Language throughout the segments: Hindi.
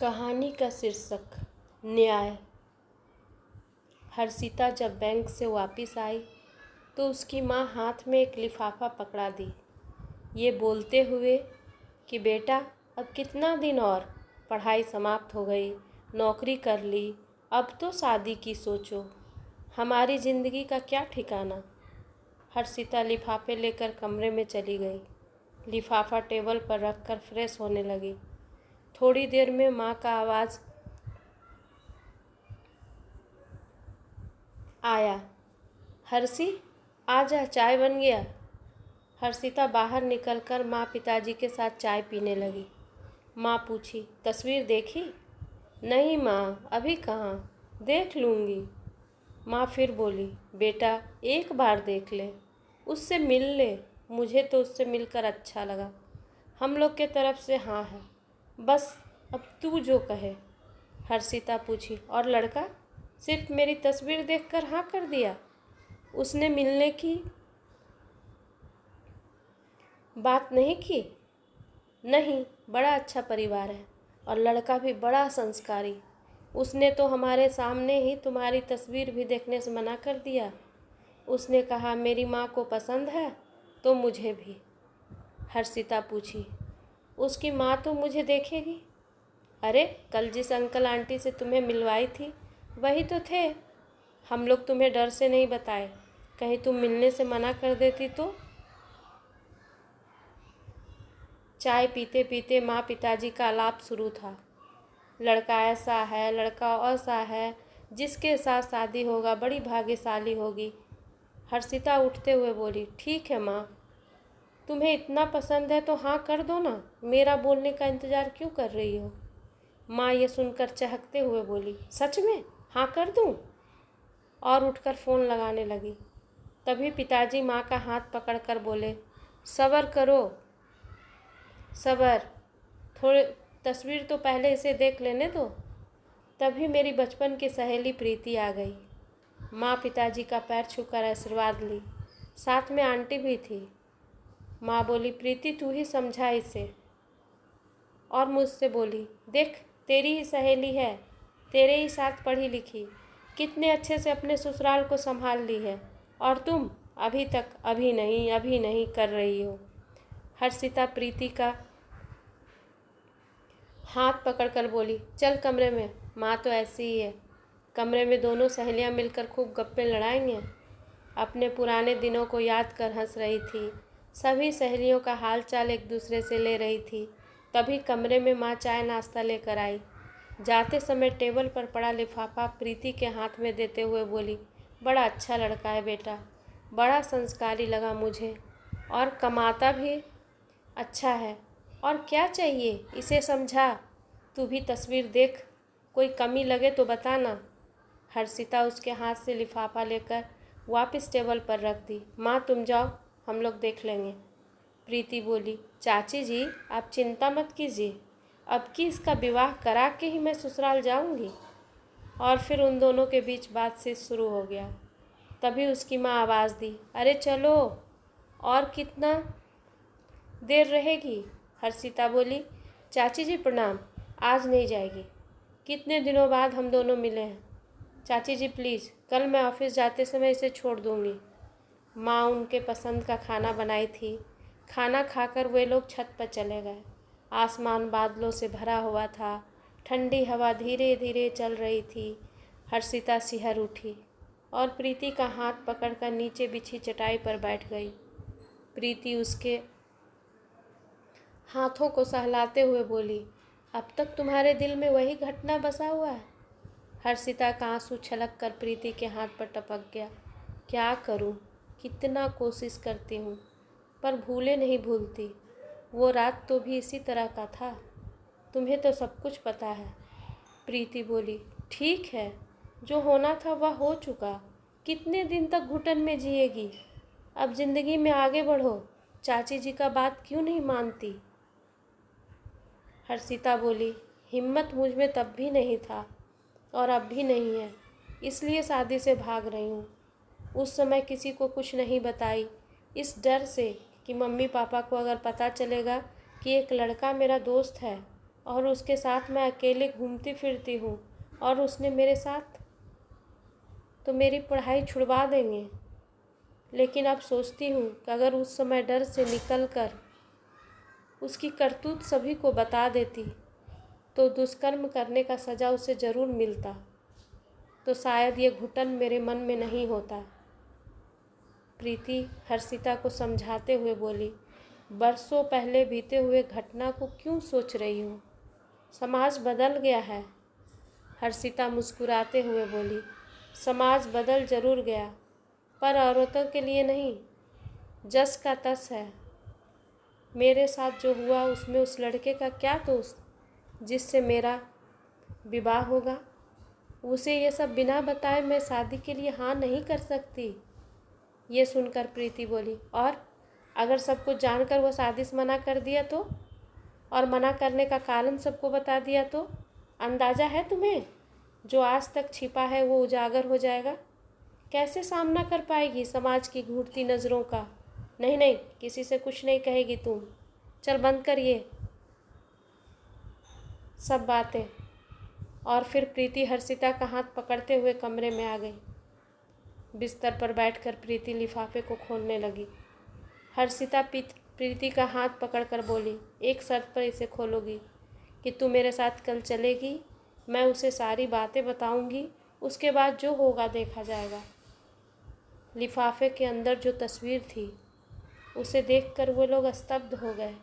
कहानी का शीर्षक न्याय। हर्षिता जब बैंक से वापस आई तो उसकी माँ हाथ में एक लिफाफा पकड़ा दी, ये बोलते हुए कि बेटा अब कितना दिन और, पढ़ाई समाप्त हो गई, नौकरी कर ली, अब तो शादी की सोचो, हमारी ज़िंदगी का क्या ठिकाना। हर्षिता लिफाफे लेकर कमरे में चली गई। लिफाफा टेबल पर रखकर फ्रेश होने लगी। थोड़ी देर में माँ का आवाज़ आया, हर्षी आजा, चाय बन गया। हर्षिता बाहर निकलकर माँ पिताजी के साथ चाय पीने लगी। माँ पूछी, तस्वीर देखी? नहीं माँ, अभी कहाँ, देख लूँगी। माँ फिर बोली, बेटा एक बार देख ले, उससे मिल ले, मुझे तो उससे मिलकर अच्छा लगा। हम लोग के तरफ से हाँ है, बस अब तू जो कहे। हर्षिता पूछी, और लड़का सिर्फ मेरी तस्वीर देखकर हाँ कर दिया? उसने मिलने की बात नहीं की? नहीं, बड़ा अच्छा परिवार है और लड़का भी बड़ा संस्कारी। उसने तो हमारे सामने ही तुम्हारी तस्वीर भी देखने से मना कर दिया। उसने कहा मेरी माँ को पसंद है तो मुझे भी। हर्षिता पूछी, उसकी माँ तो मुझे देखेगी? अरे कल जिस अंकल आंटी से तुम्हें मिलवाई थी वही तो थे। हम लोग तुम्हें डर से नहीं बताए, कहीं तुम मिलने से मना कर देती तो। चाय पीते पीते माँ पिताजी का आलाप शुरू था। लड़का ऐसा है, लड़का ऐसा है, जिसके साथ शादी होगा बड़ी भाग्यशाली होगी। हर्षिता उठते हुए बोली, ठीक है माँ, तुम्हें इतना पसंद है तो हाँ कर दो ना, मेरा बोलने का इंतज़ार क्यों कर रही हो। माँ ये सुनकर चहकते हुए बोली, सच में हाँ कर दूँ? और उठकर फ़ोन लगाने लगी। तभी पिताजी माँ का हाथ पकड़कर बोले, सब्र करो, सब्र, थोड़े तस्वीर तो पहले इसे देख लेने दो। तभी मेरी बचपन की सहेली प्रीति आ गई। माँ पिताजी का पैर छूकर आशीर्वाद ली, साथ में आंटी भी थी। माँ बोली, प्रीति तू ही समझा इसे। और मुझसे बोली, देख तेरी ही सहेली है, तेरे ही साथ पढ़ी लिखी, कितने अच्छे से अपने ससुराल को संभाल ली है, और तुम अभी तक अभी नहीं कर रही हो। हर्षिता प्रीति का हाथ पकड़कर बोली, चल कमरे में, माँ तो ऐसी ही है। कमरे में दोनों सहेलियाँ मिलकर खूब गप्पे लड़ाएंगे। अपने पुराने दिनों को याद कर हंस रही थी। सभी सहेलियों का हाल चाल एक दूसरे से ले रही थी। तभी कमरे में माँ चाय नाश्ता लेकर आई। जाते समय टेबल पर पड़ा लिफाफा प्रीति के हाथ में देते हुए बोली, बड़ा अच्छा लड़का है बेटा, बड़ा संस्कारी लगा मुझे, और कमाता भी अच्छा है। और क्या चाहिए, इसे समझा। तू भी तस्वीर देख, कोई कमी लगे तो बताना। हर्षिता उसके हाथ से लिफाफा लेकर वापस टेबल पर रख दी। माँ तुम जाओ, हम लोग देख लेंगे। प्रीति बोली, चाची जी आप चिंता मत कीजिए, अब की इसका विवाह करा के ही मैं ससुराल जाऊंगी। और फिर उन दोनों के बीच बातचीत शुरू हो गया। तभी उसकी माँ आवाज़ दी, अरे चलो, और कितना देर रहेगी? हर्षिता बोली, चाची जी प्रणाम, आज नहीं जाएगी, कितने दिनों बाद हम दोनों मिले हैं। चाची जी प्लीज़, कल मैं ऑफिस जाते समय इसे छोड़ दूँगी। माँ उनके पसंद का खाना बनाई थी। खाना खाकर वे लोग छत पर चले गए। आसमान बादलों से भरा हुआ था। ठंडी हवा धीरे धीरे चल रही थी। हर्षिता सिहर उठी और प्रीति का हाथ पकड़कर नीचे बिछी चटाई पर बैठ गई। प्रीति उसके हाथों को सहलाते हुए बोली, अब तक तुम्हारे दिल में वही घटना बसा हुआ है? हर्षिता का आंसू छलक कर प्रीति के हाथ पर टपक गया। क्या करूं, कितना कोशिश करती हूं, पर भूले नहीं भूलती। वो रात तो भी इसी तरह का था, तुम्हें तो सब कुछ पता है। प्रीति बोली, ठीक है, जो होना था वह हो चुका, कितने दिन तक घुटन में जिएगी। अब जिंदगी में आगे बढ़ो, चाची जी का बात क्यों नहीं मानती। हर्षिता बोली, हिम्मत मुझ में तब भी नहीं था और अब भी नहीं है, इसलिए शादी से भाग रही हूँ। उस समय किसी को कुछ नहीं बताई, इस डर से कि मम्मी पापा को अगर पता चलेगा कि एक लड़का मेरा दोस्त है और उसके साथ मैं अकेले घूमती फिरती हूँ और उसने मेरे साथ, तो मेरी पढ़ाई छुड़वा देंगे। लेकिन अब सोचती हूँ कि अगर उस समय डर से निकल कर उसकी करतूत सभी को बता देती तो दुष्कर्म करने का सज़ा उसे ज़रूर मिलता, तो शायद ये घुटन मेरे मन में नहीं होता। प्रीति हर्षिता को समझाते हुए बोली, बरसों पहले बीते हुए घटना को क्यों सोच रही हो? समाज बदल गया है। हर्षिता मुस्कुराते हुए बोली, समाज बदल जरूर गया, पर औरतों के लिए नहीं। जस का तस है। मेरे साथ जो हुआ उसमें उस लड़के का क्या दोष जिससे मेरा विवाह होगा? उसे ये सब बिना बताए मैं शादी के लिए हाँ नहीं कर सकती। ये सुनकर प्रीति बोली, और अगर सब कुछ जानकर वो शादी से मना कर दिया तो, और मना करने का कारण सबको बता दिया तो? अंदाज़ा है तुम्हें जो आज तक छिपा है वो उजागर हो जाएगा? कैसे सामना कर पाएगी समाज की घूरती नज़रों का? नहीं नहीं, किसी से कुछ नहीं कहेगी तुम। चल बंद कर ये सब बातें। और फिर प्रीति हर्षिता का हाथ पकड़ते हुए कमरे में आ गई। बिस्तर पर बैठकर प्रीति लिफाफे को खोलने लगी। हर्षिता प्रीति का हाथ पकड़कर बोली, एक शर्त पर इसे खोलोगी कि तू मेरे साथ कल चलेगी। मैं उसे सारी बातें बताऊंगी, उसके बाद जो होगा देखा जाएगा। लिफाफे के अंदर जो तस्वीर थी उसे देखकर वो लोग स्तब्ध हो गए।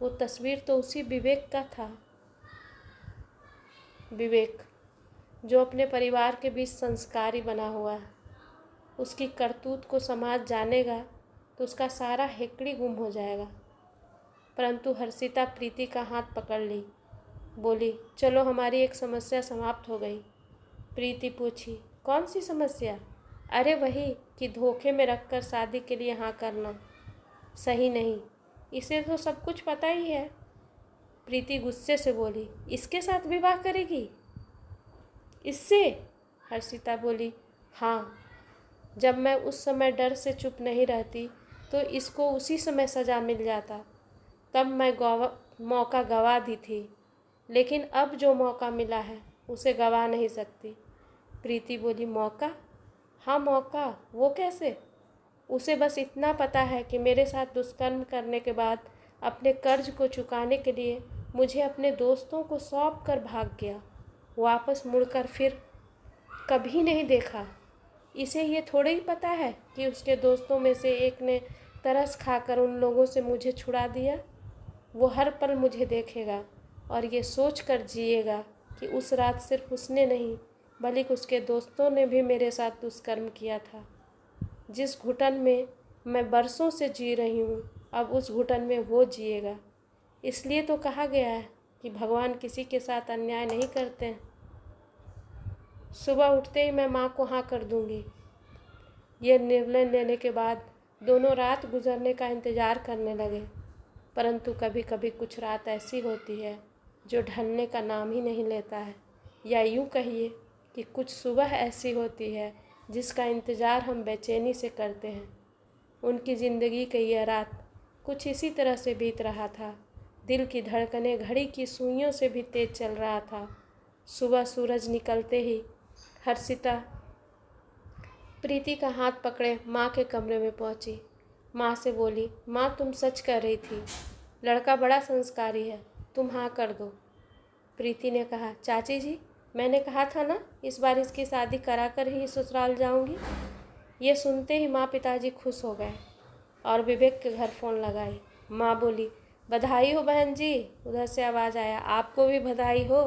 वो तस्वीर तो उसी विवेक का था। विवेक जो अपने परिवार के बीच संस्कारी बना हुआ है। उसकी करतूत को समाज जानेगा तो उसका सारा हेकड़ी गुम हो जाएगा। परंतु हर्षिता प्रीति का हाथ पकड़ ली, बोली, चलो हमारी एक समस्या समाप्त हो गई। प्रीति पूछी, कौन सी समस्या? अरे वही कि धोखे में रखकर शादी के लिए हाँ करना सही नहीं। इसे तो सब कुछ पता ही है। प्रीति गुस्से से बोली, इसके साथ विवाह करेगी? इससे? हर्षिता बोली, हाँ। जब मैं उस समय डर से चुप नहीं रहती तो इसको उसी समय सज़ा मिल जाता। तब मैं मौका गवा दी थी, लेकिन अब जो मौका मिला है उसे गवा नहीं सकती। प्रीति बोली, मौका? हाँ मौका। वो कैसे? उसे बस इतना पता है कि मेरे साथ दुष्कर्म करने के बाद अपने कर्ज को चुकाने के लिए मुझे अपने दोस्तों को सौंप कर भाग गया। वापस मुड़कर फिर कभी नहीं देखा। इसे ये थोड़ा ही पता है कि उसके दोस्तों में से एक ने तरस खाकर उन लोगों से मुझे छुड़ा दिया। वो हर पल मुझे देखेगा और ये सोच कर जिएगा कि उस रात सिर्फ उसने नहीं बल्कि उसके दोस्तों ने भी मेरे साथ दुष्कर्म किया था। जिस घुटन में मैं बरसों से जी रही हूँ, अब उस घुटन में वो जिएगा। इसलिए तो कहा गया है कि भगवान किसी के साथ अन्याय नहीं करते हैं। सुबह उठते ही मैं माँ को हाँ कर दूँगी। ये निर्णय लेने के बाद दोनों रात गुजरने का इंतज़ार करने लगे। परंतु कभी कभी कुछ रात ऐसी होती है जो ढलने का नाम ही नहीं लेता है, या यूँ कहिए कि कुछ सुबह ऐसी होती है जिसका इंतज़ार हम बेचैनी से करते हैं। उनकी ज़िंदगी की यह रात कुछ इसी तरह से बीत रहा था। दिल की धड़कनें घड़ी की सुइयों से भी तेज चल रहा था। सुबह सूरज निकलते ही हर्षिता प्रीति का हाथ पकड़े माँ के कमरे में पहुँची। माँ से बोली, माँ तुम सच कह रही थी, लड़का बड़ा संस्कारी है, तुम हाँ कर दो। प्रीति ने कहा, चाची जी मैंने कहा था ना, इस बार इसकी शादी कराकर ही ससुराल जाऊंगी। ये सुनते ही माँ पिताजी खुश हो गए और विवेक के घर फ़ोन लगाई। माँ बोली, बधाई हो बहन जी। उधर से आवाज़ आया, आपको भी बधाई हो।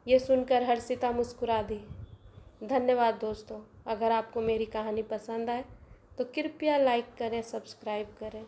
ये सुनकर हर्षिता मुस्कुरा दी। धन्यवाद दोस्तों। अगर आपको मेरी कहानी पसंद आए तो कृपया लाइक करें, सब्सक्राइब करें।